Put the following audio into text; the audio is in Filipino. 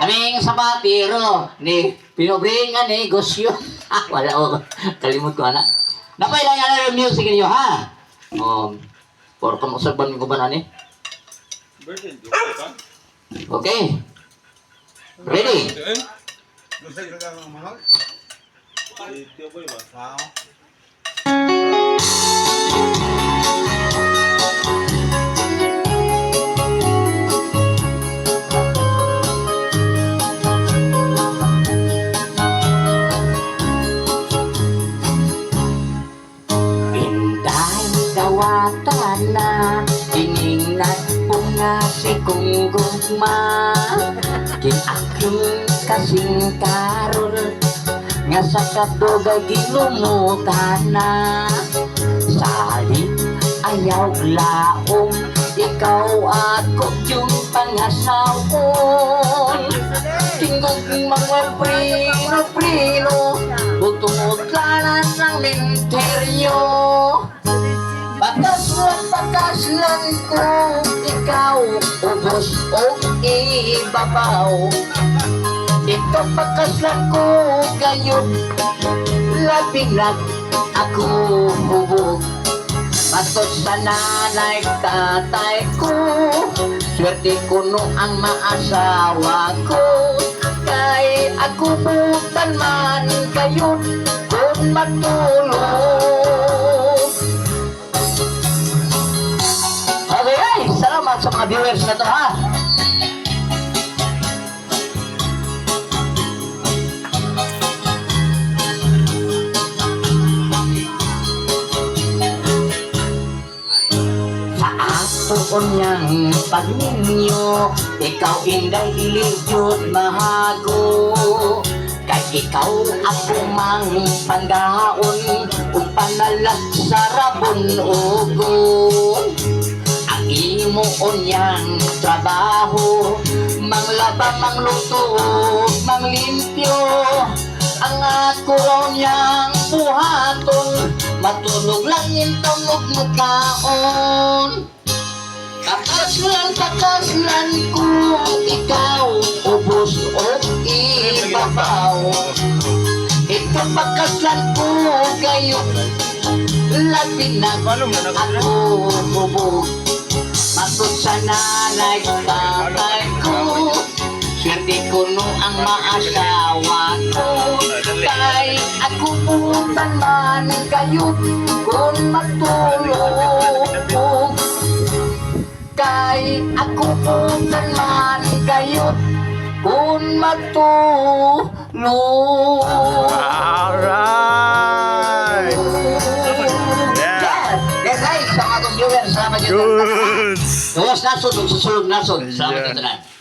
Kaming sa patiro ni pinobringan ni negosyo. Wala ko. Kalimot ko anak. Napay lang yan yung music niyo ha. Por kamo sa ban ko ba nani? Okay. Ready? Dawatan na iningat po nga si kong gugma kinakyung kasing karol nga sa kadugay gilumutan na sali ayaw laong ikaw ako yung pangasawon tingog mga prino butungutlanan ng menteryo Bakas lang ko ikaw ubos o ibabaw ito bakas lang ko gayon labinag ako hubog Matot sa nanay tatay ko swerte ko no ang maasawa ko kay ako butan man gayon kung matulog Salamat sa mga viewers na to ha. Sa ato niyang pagninyo, ikaw inday ilijod mahago. Kay ikaw ako mang panggaon, ug panalag sa rabon ugon. Imo onyang trabaho manglaba mangluto manglimpyo ang ako onyang buhaton matulog lang yung tunog mukhaon kakaslan ko ikaw ubos o ibabaw ito pakaslan ko kayo labi na ako bubog Matot sa nanay tatay ko swerte ko no ang maasawa ko kay ako putan man kayo kung matulog kay ako putan man kayo kung matulog Alright! Yes, ay, sa mga viewers, salamat dito. Good! Tuwas nasod, susulog nasod. Salamat dito na.